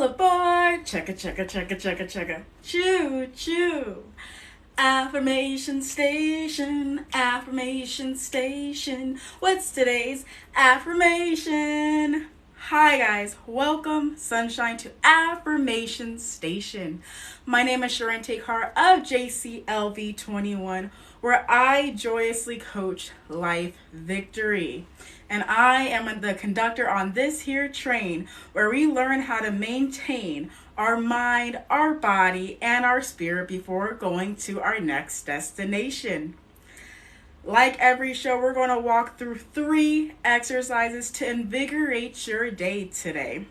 aboard. Checka, checka, checka, checka, checka. Choo, choo. Affirmation Station, Affirmation Station. What's today's affirmation? Hi guys, welcome sunshine to Affirmation Station. My name is Charente of JCLV 21, where I joyously coach life victory. And I am the conductor on this here train where we learn how to maintain our mind, our body, and our spirit before going to our next destination. Like every show, we're going to walk through 3 exercises to invigorate your day today.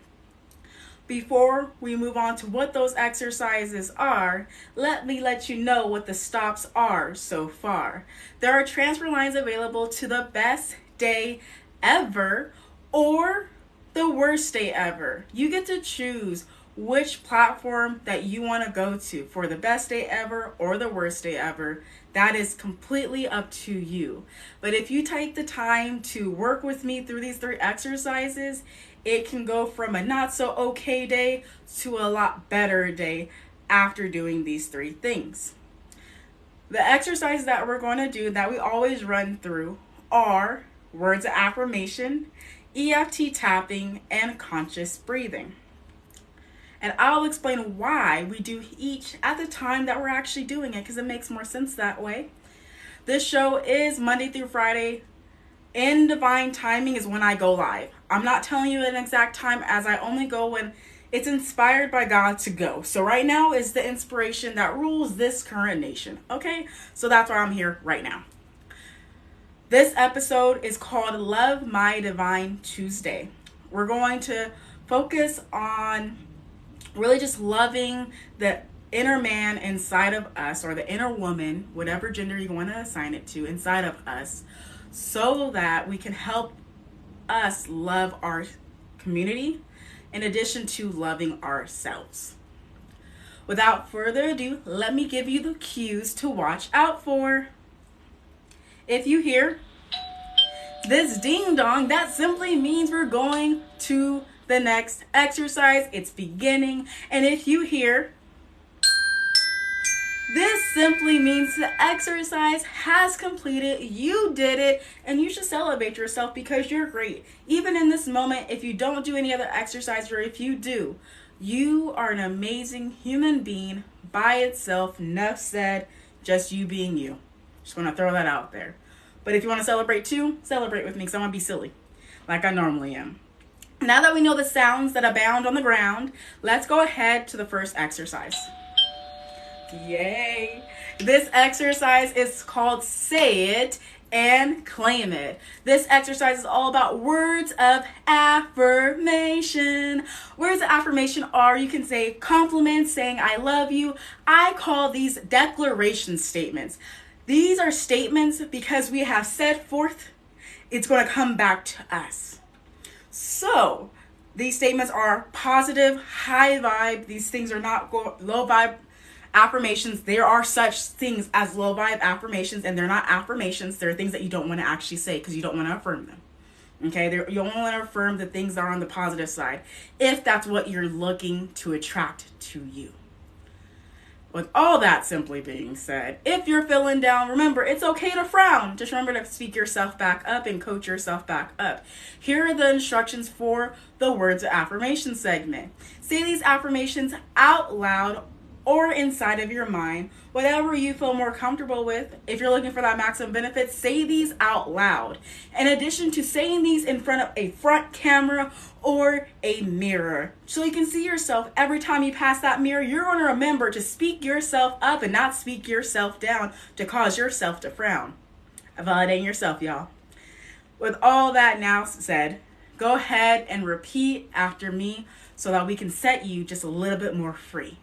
Before we move on to what those exercises are, let me let you know what the stops are so far. There are transfer lines available to the best day ever or the worst day ever. You get to choose which platform that you want to go to for the best day ever or the worst day ever. That is completely up to you. But if you take the time to work with me through these 3 exercises, it can go from a not so okay day to a lot better day after doing these 3 things. The exercises that we're going to do that we always run through are Words of Affirmation, EFT Tapping, and conscious breathing. And I'll explain why we do each at the time that we're actually doing it, because it makes more sense that way. This show is Monday through Friday. In divine timing is when I go live. I'm not telling you an exact time, as I only go when it's inspired by God to go. So right now is the inspiration that rules this current nation. Okay? So that's why I'm here right now. This episode is called Love My Divine Tuesday. We're going to focus on really just loving the inner man inside of us, or the inner woman, whatever gender you want to assign it to, inside of us, so that we can help us love our community in addition to loving ourselves. Without further ado, let me give you the cues to watch out for. If you hear this ding dong, that simply means we're going to the next exercise. It's beginning. And if you hear this, simply means the exercise has completed. You did it, and you should celebrate yourself because you're great. Even in this moment, if you don't do any other exercise, or if you do, you are an amazing human being by itself. Enough said, just you being you. Just want to throw that out there. But if you want to celebrate too, celebrate with me, because I want to be silly like I normally am. Now that we know the sounds that abound on the ground, let's go ahead to the first exercise. Yay! This exercise is called Say It and Claim It. This exercise is all about words of affirmation. Words of affirmation are, you can say compliments, saying I love you. I call these declaration statements. These are statements because we have set forth, it's going to come back to us. So these statements are positive, high vibe. These things are not low vibe affirmations. There are such things as low vibe affirmations, and they're not affirmations. They're things that you don't want to actually say because you don't want to affirm them. Okay, you only want to affirm the things that are on the positive side if that's what you're looking to attract to you. With all that simply being said, if you're feeling down, remember, it's okay to frown. Just remember to speak yourself back up and coach yourself back up. Here are the instructions for the Words of Affirmation segment. Say these affirmations out loud or inside of your mind, whatever you feel more comfortable with. If you're looking for that maximum benefit, say these out loud. In addition to saying these in front of a front camera or a mirror, so you can see yourself. Every time you pass that mirror, you're going to remember to speak yourself up and not speak yourself down to cause yourself to frown. Validating yourself, y'all. With all that now said, go ahead and repeat after me so that we can set you just a little bit more free.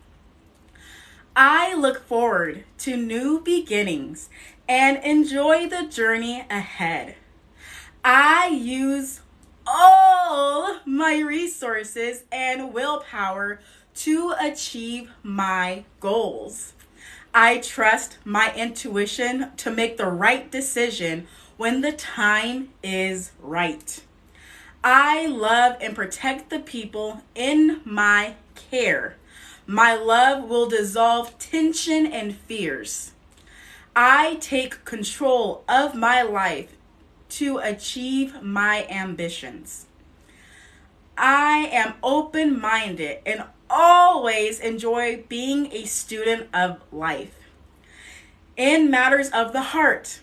I look forward to new beginnings and enjoy the journey ahead. I use all my resources and willpower to achieve my goals. I trust my intuition to make the right decision when the time is right. I love and protect the people in my care. My love will dissolve tension and fears. I take control of my life to achieve my ambitions. I am open-minded and always enjoy being a student of life. In matters of the heart,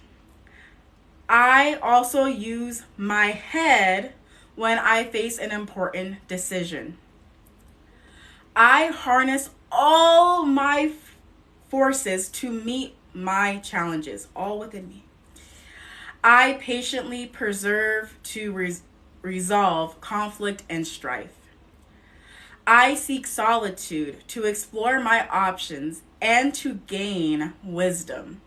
I also use my head when I face an important decision. I harness all my forces to meet my challenges, all within me. I patiently persevere to resolve conflict and strife. I seek solitude to explore my options and to gain wisdom.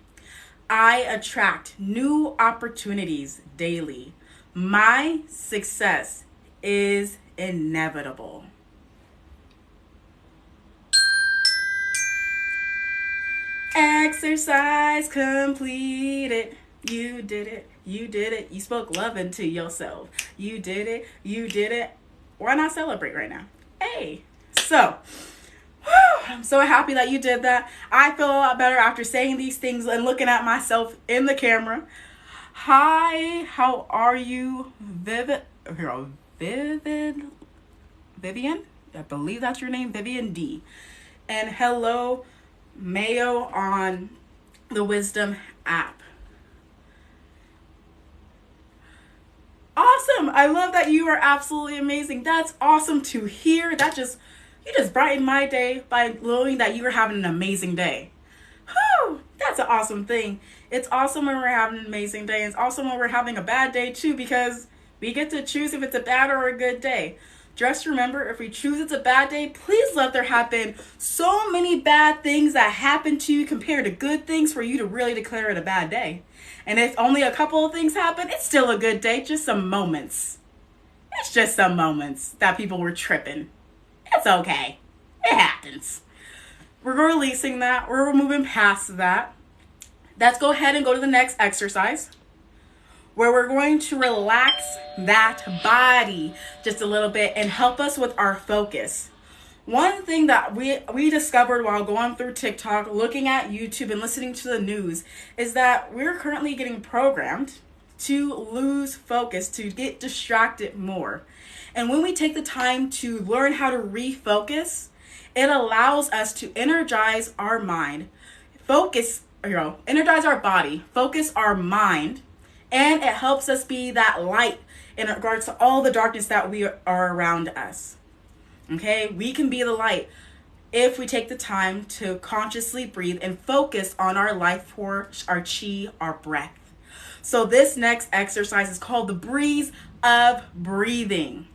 I attract new opportunities daily. My success is inevitable. Exercise completed. You did it. You did it. You spoke love into yourself. You did it. You did it. Why not celebrate right now? Hey. So, I'm so happy that you did that. I feel a lot better after saying these things and looking at myself in the camera. Hi, how are you? Vivian? I believe that's your name, Vivian D. And hello, Mayo on the Wisdom app. Awesome. I love that you are absolutely amazing. That's awesome to hear. You just brightened my day by knowing that you were having an amazing day. Whew, that's an awesome thing. It's awesome when we're having an amazing day. It's awesome when we're having a bad day too, because we get to choose if it's a bad or a good day. Just remember, if we choose it's a bad day, please let there happen so many bad things that happen to you compared to good things for you to really declare it a bad day. And if only a couple of things happen, it's still a good day. Just some moments. It's just some moments that people were tripping. It's okay. It happens. We're releasing that. We're moving past that. Let's go ahead and go to the next exercise, where we're going to relax that body just a little bit and help us with our focus. One thing that we discovered while going through TikTok, looking at YouTube, and listening to the news is that we're currently getting programmed to lose focus, to get distracted more. And when we take the time to learn how to refocus, it allows us to energize our mind, energize our body, focus our mind, and it helps us be that light in regards to all the darkness that we are around us. Okay, we can be the light if we take the time to consciously breathe and focus on our life force, our chi, our breath. So this next exercise is called the breeze of breathing,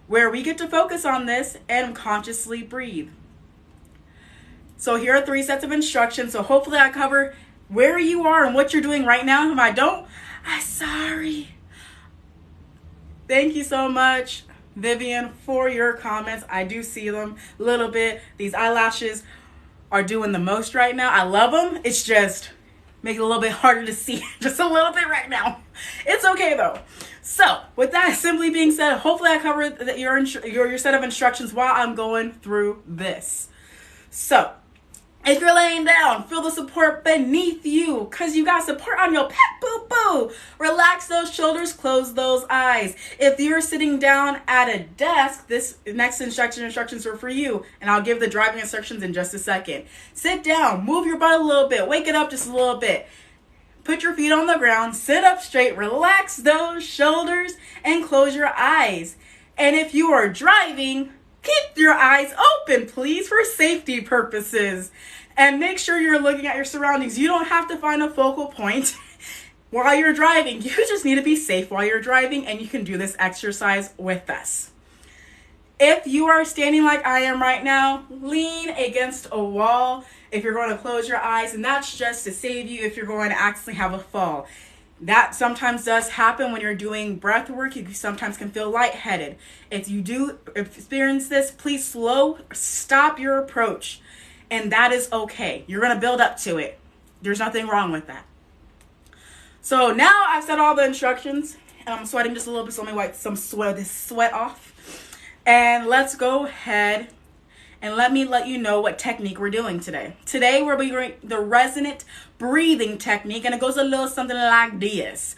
where we get to focus on this and consciously breathe. So here are 3 sets of instructions. So hopefully I cover where you are and what you're doing right now. If I don't, I'm sorry. Thank you so much, Vivian, for your comments. I do see them a little bit. These eyelashes are doing the most right now. I love them. It's just make it a little bit harder to see just a little bit right now. It's okay though. So with that simply being said, hopefully I covered your set of instructions while I'm going through this. So if you're laying down, feel the support beneath you, because you got support on your pet boo-boo. Relax those shoulders, close those eyes. If you're sitting down at a desk, this next instructions are for you, and I'll give the driving instructions in just a second. Sit down, move your butt a little bit, wake it up just a little bit. Put your feet on the ground, sit up straight, relax those shoulders, and close your eyes. And if you are driving, keep your eyes open, please, for safety purposes. And make sure you're looking at your surroundings. You don't have to find a focal point while you're driving. You just need to be safe while you're driving, and you can do this exercise with us. If you are standing like I am right now, lean against a wall if you're going to close your eyes, and that's just to save you if you're going to accidentally have a fall. That sometimes does happen when you're doing breath work. You sometimes can feel lightheaded. If you do experience this, please stop your approach. And that is okay. You're going to build up to it. There's nothing wrong with that. So now I've said all the instructions, and I'm sweating just a little bit, so let me wipe this sweat off. And let's go ahead and let me let you know what technique we're doing today. Today we're doing the resonant breathing technique, and it goes a little something like this.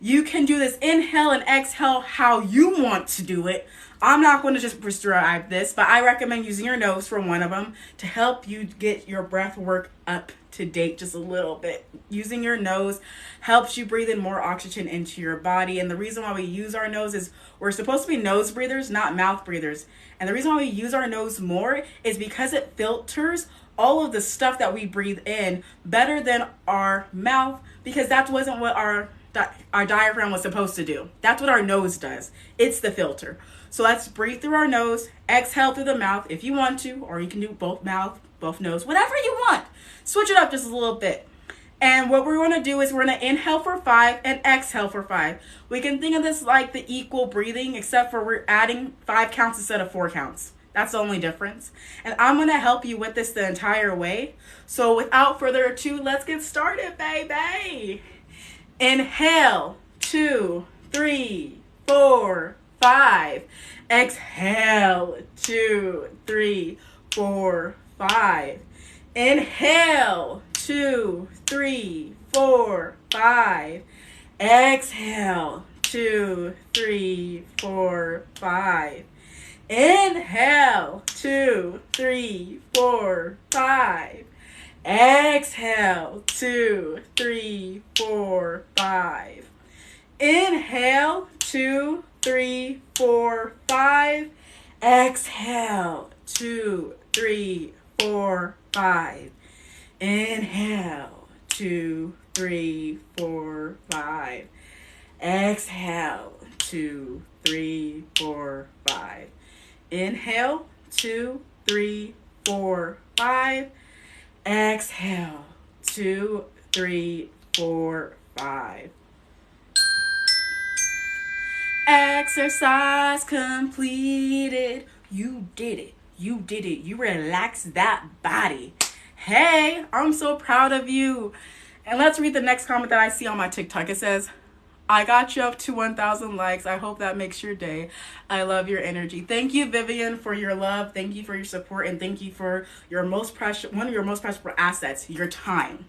You can do this inhale and exhale how you want to do it. I'm not going to just prescribe this, but I recommend using your nose for one of them to help you get your breath work up to date just a little bit. Using your nose helps you breathe in more oxygen into your body. And the reason why we use our nose is we're supposed to be nose breathers, not mouth breathers. And the reason why we use our nose more is because it filters all of the stuff that we breathe in better than our mouth, because that wasn't what our diaphragm was supposed to do. That's what our nose does. It's the filter. So let's breathe through our nose, exhale through the mouth if you want to, or you can do both mouth, both nose, whatever you want. Switch it up just a little bit. And what we're going to do is we're going to inhale for 5 and exhale for 5. We can think of this like the equal breathing, except for we're adding 5 counts instead of 4 counts. That's the only difference. And I'm going to help you with this the entire way. So without further ado, let's get started, baby. Inhale, 2, 3, 4, 5. Exhale, 2, 3, 4, 5. Inhale, 2, 3, 4, 5. Exhale, 2, 3, 4, 5. Inhale, 2, 3, 4, 5. Exhale, 2, 3, 4, 5. Inhale, 2, 3, 4, 5. Exhale, 2, 3, 4, 5. Inhale, 2, 3, 4, 5. Exhale, 2, 3, 4, 5. Inhale, 2, 3, 4, 5. Exhale, 2, 3, 4, 5. Exercise completed. You did it. You did it. You relaxed that body. Hey, I'm so proud of you. And let's read the next comment that I see on my TikTok. It says, I got you up to 1,000 likes. I hope that makes your day. I love your energy. Thank you, Vivian, for your love. Thank you for your support. And thank you for one of your most precious assets, your time.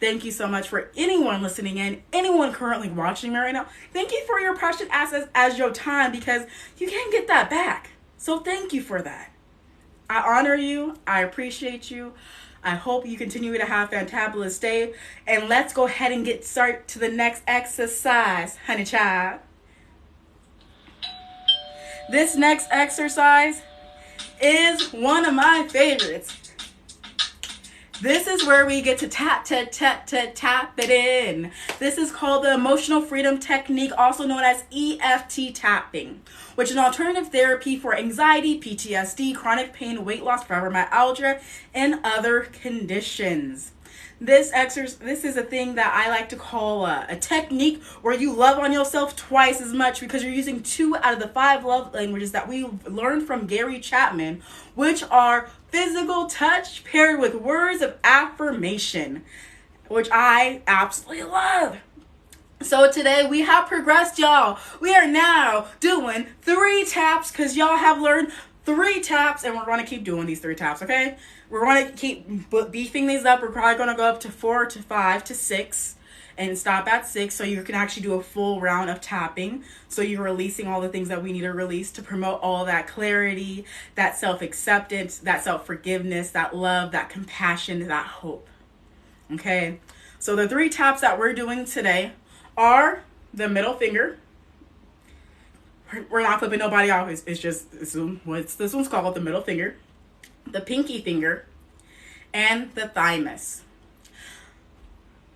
Thank you so much for anyone listening in, anyone currently watching me right now. Thank you for your precious assets as your time, because you can't get that back. So thank you for that. I honor you. I appreciate you. I hope you continue to have a fantabulous day. And let's go ahead and get started to the next exercise, honey child. This next exercise is one of my favorites. This is where we get to tap it in. This is called the Emotional Freedom Technique, also known as EFT Tapping, which is an alternative therapy for anxiety, PTSD, chronic pain, weight loss, fibromyalgia, and other conditions. This is a thing that I like to call a technique where you love on yourself twice as much, because you're using 2 out of the 5 love languages that we learned from Gary Chapman, which are physical touch paired with words of affirmation, which I absolutely love. So today we have progressed, y'all. We are now doing 3 taps, because y'all have learned 3 taps, and we're going to keep doing these 3 taps, okay? We're going to keep beefing these up. We're probably going to go up to 4 to 5 to 6 and stop at 6, so you can actually do a full round of tapping. So you're releasing all the things that we need to release to promote all that clarity, that self-acceptance, that self-forgiveness, that love, that compassion, that hope. Okay? So the 3 taps that we're doing today are the middle finger. We're not flipping nobody off. It's just this one's called the middle finger, the pinky finger, and the thymus.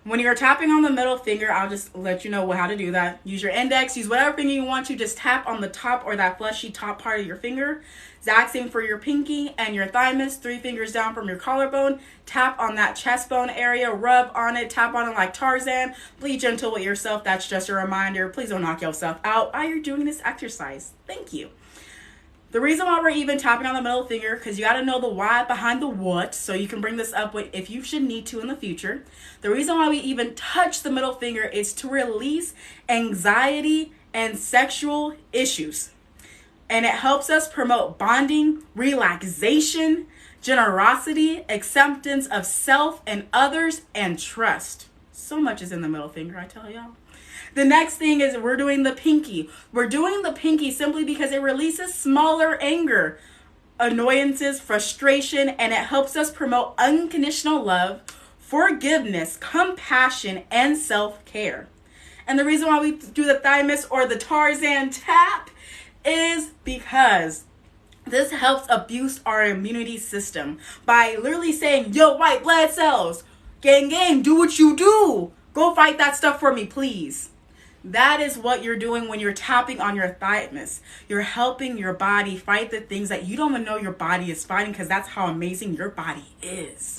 When you're tapping on the middle finger, I'll just let you know how to do that. Use your index, use whatever finger you want to. Just tap on the top or that fleshy top part of your finger. Exact same for your pinky and your thymus. 3 fingers down from your collarbone. Tap on that chest bone area. Rub on it. Tap on it like Tarzan. Be gentle with yourself. That's just a reminder. Please don't knock yourself out while you're doing this exercise. Thank you. The reason why we're even tapping on the middle finger, because you got to know the why behind the what, so you can bring this up if you should need to in the future. The reason why we even touch the middle finger is to release anxiety and sexual issues. and it helps us promote bonding, relaxation, generosity, acceptance of self and others, and trust. So much is in the middle finger, I tell y'all. The next thing is we're doing the pinky. We're doing the pinky simply because it releases smaller anger, annoyances, frustration, and it helps us promote unconditional love, forgiveness, compassion, and self-care. And the reason why we do the thymus or the Tarzan tap is because this helps boost our immunity system by literally saying, yo, white blood cells, gang, gang, do what you do. Go fight that stuff for me, please. That is what you're doing when you're tapping on your thymus. You're helping your body fight the things that you don't even know your body is fighting, because that's how amazing your body is.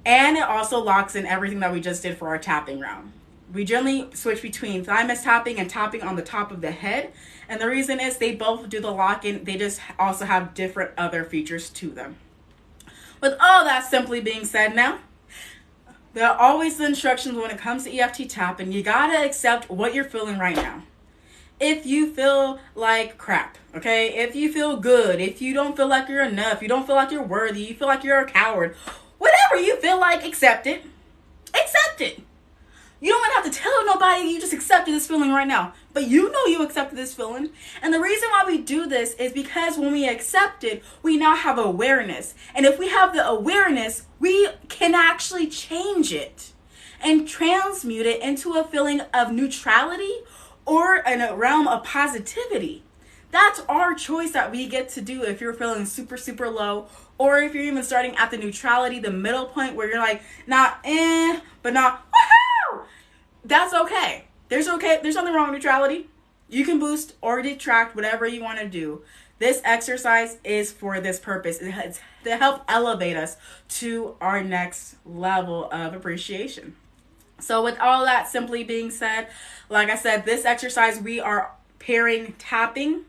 And it also locks in everything that we just did for our tapping round. We generally switch between thymus tapping and tapping on the top of the head. And the reason is they both do the lock-in. They just also have different other features to them. With all that simply being said now, there are always the instructions when it comes to EFT tapping. You gotta accept what you're feeling right now. If you feel like crap, okay? If you feel good, if you don't feel like you're enough, you don't feel like you're worthy, you feel like you're a coward, whatever you feel like, accept it. Accept it. You don't even have to tell nobody you just accepted this feeling right now. But you know you accepted this feeling. And the reason why we do this is because when we accept it, we now have awareness. And if we have the awareness, we can actually change it and transmute it into a feeling of neutrality or in a realm of positivity. That's our choice that we get to do if you're feeling super, super low, or if you're even starting at the neutrality, the middle point where you're like, not but not woohoo. That's okay. There's nothing wrong with neutrality. You can boost or detract whatever you want to do. This exercise is for this purpose. It's to help elevate us to our next level of appreciation. So with all that simply being said, like I said, this exercise, we are pairing tapping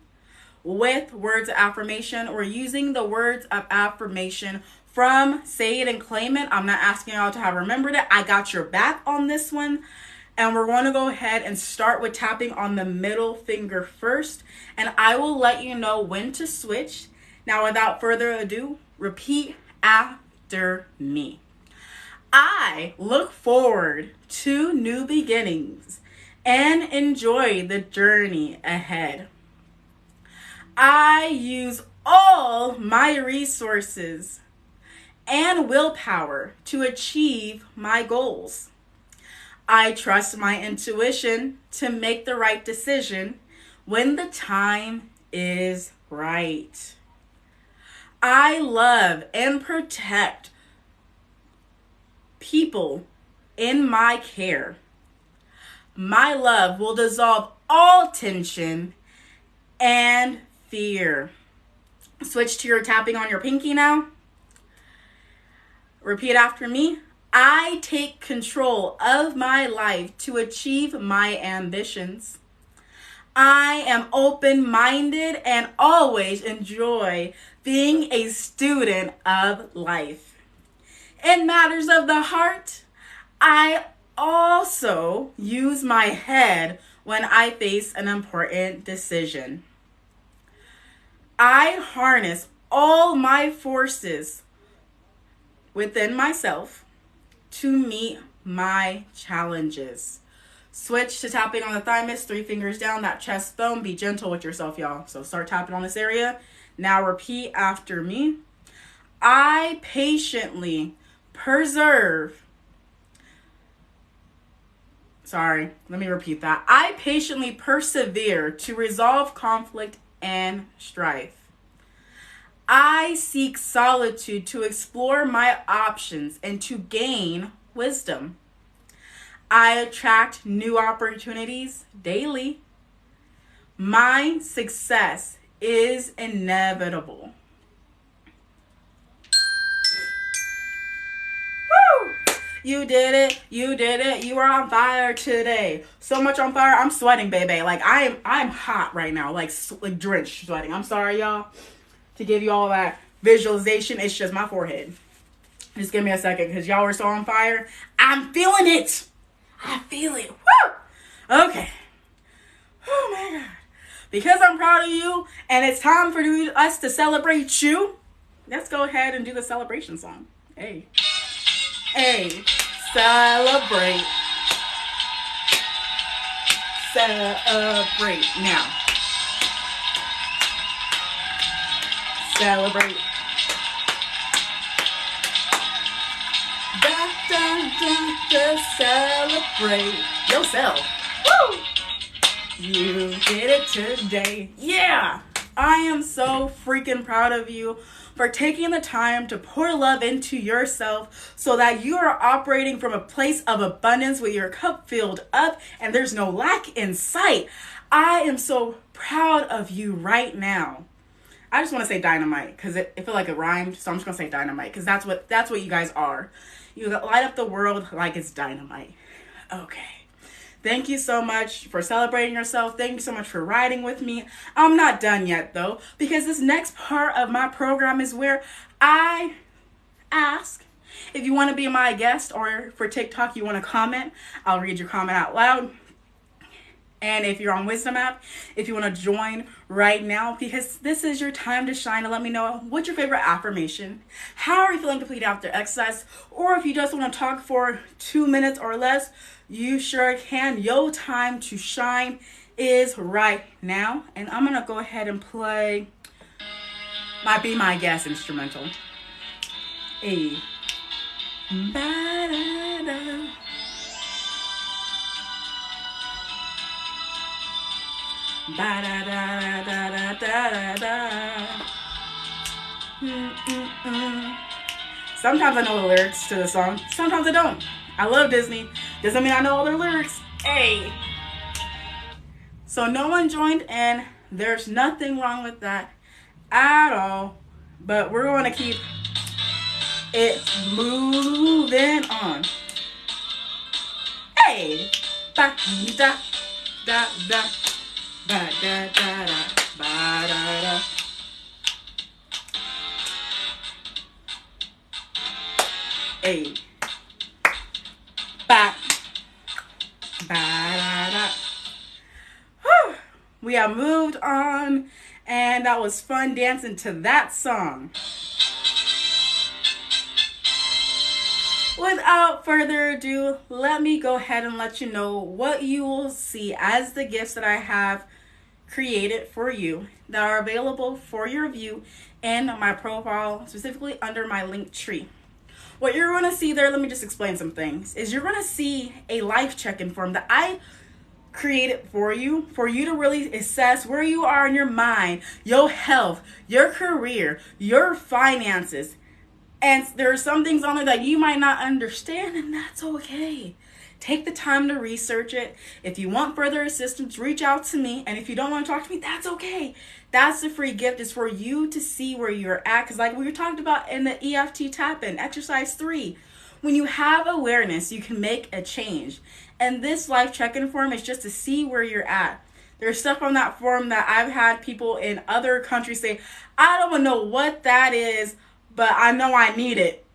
with words of affirmation. We're using the words of affirmation from Say It and Claim It. I'm not asking y'all to have remembered it. I got your back on this one. And we're going to go ahead and start with tapping on the middle finger first. And I will let you know when to switch. Now, without further ado, repeat after me. I look forward to new beginnings and enjoy the journey ahead. I use all my resources and willpower to achieve my goals. I trust my intuition to make the right decision when the time is right. I love and protect people in my care. My love will dissolve all tension and fear. Switch to your tapping on your pinky now. Repeat after me. I take control of my life to achieve my ambitions. I am open-minded and always enjoy being a student of life. In matters of the heart, I also use my head when I face an important decision. I harness all my forces within myself to meet my challenges. Switch to tapping on the thymus, 3 fingers down, that chest bone. Be gentle with yourself, y'all. So start tapping on this area. Now repeat after me. I patiently persevere. Let me repeat that. I patiently persevere to resolve conflict and strife. I seek solitude to explore my options and to gain wisdom. I attract new opportunities daily. My success is inevitable. Woo! You did it. You did it. You are on fire today. So much on fire. I'm sweating, baby. Like I'm hot right now. Like drenched sweating. I'm sorry, y'all. To give you all that visualization, it's just my forehead. Just give me a second, because y'all are so on fire. I'm feeling it. I feel it. Woo! Okay. Oh my God. because I'm proud of you and it's time for us to celebrate you, let's go ahead and do the celebration song. Hey. Hey. Celebrate. Celebrate now. Celebrate. Celebrate yourself. Woo! You did it today. Yeah! I am so freaking proud of you for taking the time to pour love into yourself so that you are operating from a place of abundance with your cup filled up and there's no lack in sight. I am so proud of you right now. I just want to say dynamite because it felt like it rhymed, so I'm just going to say dynamite because that's what you guys are. You light up the world like it's dynamite. Okay. Thank you so much for celebrating yourself. Thank you so much for riding with me. I'm not done yet though, because this next part of my program is where I ask if you want to be my guest, or for TikTok you want to comment, I'll read your comment out loud. And if you're on Wisdom app, if you want to join right now, because this is your time to shine, and let me know what's your favorite affirmation, how are you feeling complete after exercise, or if you just want to talk for 2 minutes or less, you sure can. Your time to shine is right now. And I'm going to go ahead and play my Be My Guest instrumental. Hey. Ba-da-da. Ba-da-da-da-da-da-da-da. Sometimes I know the lyrics to the song. Sometimes I don't. I love Disney. Doesn't mean I know all their lyrics. Hey. So no one joined in. There's nothing wrong with that at all. But we're going to keep it moving on. Hey. Ba-da-da-da-da. Ba-da-da-da, ba-da-da. Hey. Ba. Ba-da-da. Whew. We have moved on, and that was fun dancing to that song. Without further ado, let me go ahead and let you know what you will see as the gifts that I have created for you that are available for your view in my profile, specifically under my link tree. What you're going to see there, let me just explain some things, is you're going to see a life check-in form that I created for you to really assess where you are in your mind, your health, your career, your finances. And there are some things on there that you might not understand, and that's okay. Take the time to research it. If you want further assistance, reach out to me. And if you don't want to talk to me, that's okay. That's the free gift, is for you to see where you're at. Because like we talked about in the EFT Tapping, exercise 3, when you have awareness, you can make a change. And this life check-in form is just to see where you're at. There's stuff on that form that I've had people in other countries say, I don't know what that is, but I know I need it.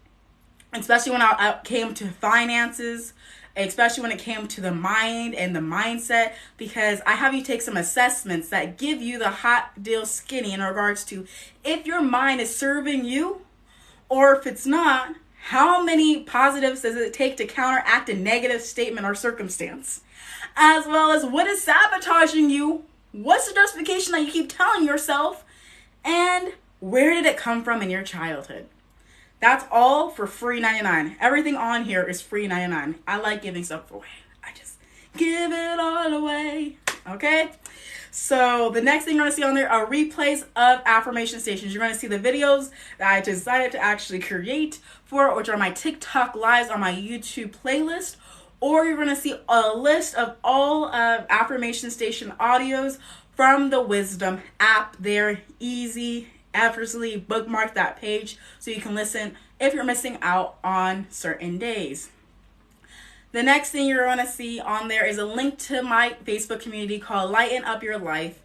Especially when I came to finances, especially when it came to the mind and the mindset, because I have you take some assessments that give you the hot deal skinny in regards to if your mind is serving you, or if it's not, how many positives does it take to counteract a negative statement or circumstance? As well as what is sabotaging you, what's the justification that you keep telling yourself, and where did it come from in your childhood? That's all for free 99. Everything on here is free 99. I like giving stuff away. I just give it all away. Okay? So the next thing you're going to see on there are replays of affirmation stations. You're going to see the videos that I decided to actually create for, which are my TikTok lives on my YouTube playlist. Or you're going to see a list of all of Affirmation Station audios from the Wisdom app. They're easy, effortlessly bookmark that page so you can listen if you're missing out on certain days. The next thing you're going to see on there is a link to my Facebook community called Lighten Up Your Life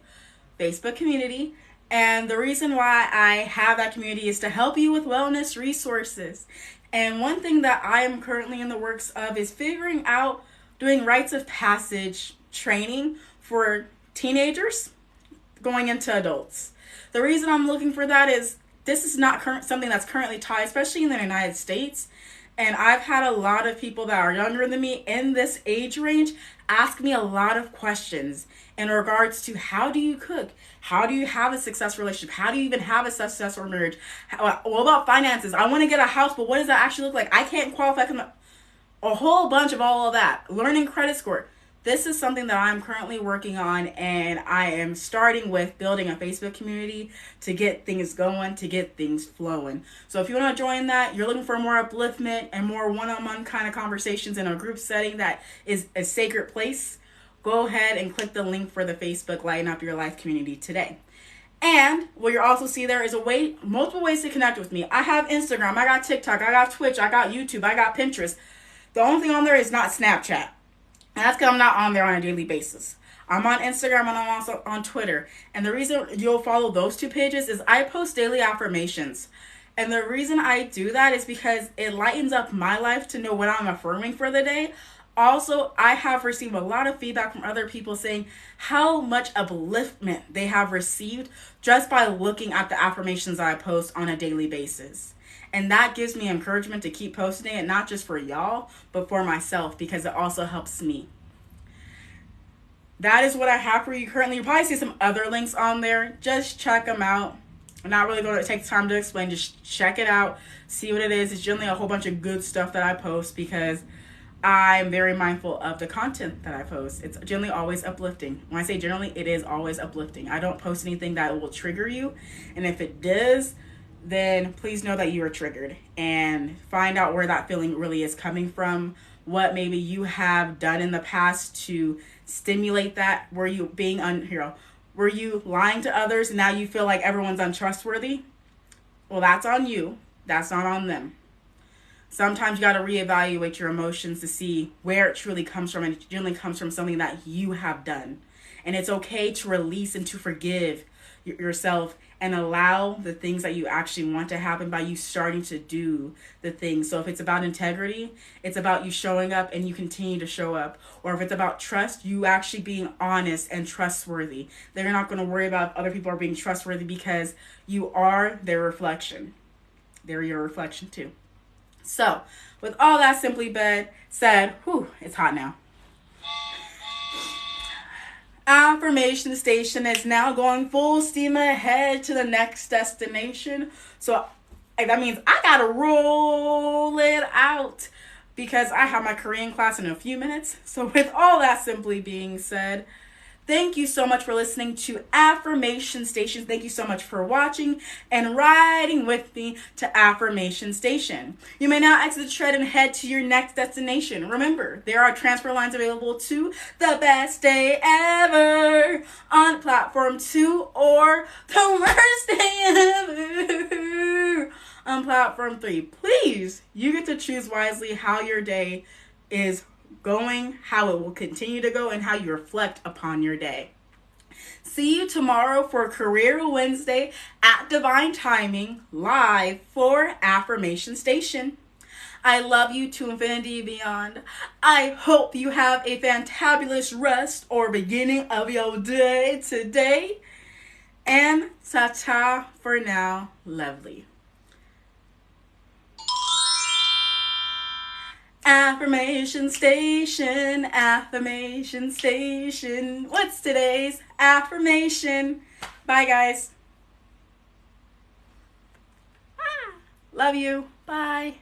Facebook community. And the reason why I have that community is to help you with wellness resources. And one thing that I am currently in the works of is figuring out doing rites of passage training for teenagers, going into adults. The reason I'm looking for that is this is not something that's currently taught, especially in the United States. And I've had a lot of people that are younger than me in this age range ask me a lot of questions in regards to how do you cook? How do you have a successful relationship? How do you even have a successful marriage? What about finances? I want to get a house, but what does that actually look like? I can't qualify. A whole bunch of all of that. Learning credit score. This is something that I'm currently working on, and I am starting with building a Facebook community to get things going, to get things flowing. So if you want to join that, you're looking for more upliftment and more one-on-one kind of conversations in a group setting that is a sacred place, go ahead and click the link for the Facebook Lighten Up Your Life community today. And what you'll also see there is multiple ways to connect with me. I have Instagram, I got TikTok, I got Twitch, I got YouTube, I got Pinterest. The only thing on there is not Snapchat. And that's because I'm not on there on a daily basis. I'm on Instagram and I'm also on Twitter. And the reason you'll follow those two pages is I post daily affirmations. And the reason I do that is because it lightens up my life to know what I'm affirming for the day. Also, I have received a lot of feedback from other people saying how much upliftment they have received just by looking at the affirmations that I post on a daily basis. And that gives me encouragement to keep posting it, not just for y'all, but for myself, because it also helps me. That is what I have for you currently. You'll probably see some other links on there. Just check them out. I'm not really going to take time to explain. Just check it out. See what it is. It's generally a whole bunch of good stuff that I post because I'm very mindful of the content that I post. It's generally always uplifting. When I say generally, it is always uplifting. I don't post anything that will trigger you. And if it does, then please know that you are triggered and find out where that feeling really is coming from, what maybe you have done in the past to stimulate that. Were you being were you lying to others and now you feel like everyone's untrustworthy? Well, that's on you. That's not on them. Sometimes you got to reevaluate your emotions to see where it truly comes from, and it generally comes from something that you have done. And it's okay to release and to forgive yourself and allow the things that you actually want to happen by you starting to do the things. So if it's about integrity, it's about you showing up and you continue to show up. Or if it's about trust, you actually being honest and trustworthy. They're not going to worry about if other people are being trustworthy because you are their reflection. They're your reflection too. So with all that simply said, it's hot now. Affirmation Station is now going full steam ahead to the next destination. So that means I gotta roll it out because I have my Korean class in a few minutes. So with all that simply being said, thank you so much for listening to Affirmation Station. Thank you so much for watching and riding with me to Affirmation Station. You may now exit the tread and head to your next destination. Remember, there are transfer lines available to the best day ever on platform 2 or the worst day ever on platform 3. Please, you get to choose wisely how your day is going, how it will continue to go, and how you reflect upon your day. See you tomorrow for Career Wednesday at Divine Timing, live for Affirmation Station. I love you to infinity and beyond. I hope you have a fantabulous rest or beginning of your day today. And ta-ta for now, lovely. Affirmation Station, Affirmation Station. What's today's affirmation? Bye, guys. Love you. Bye.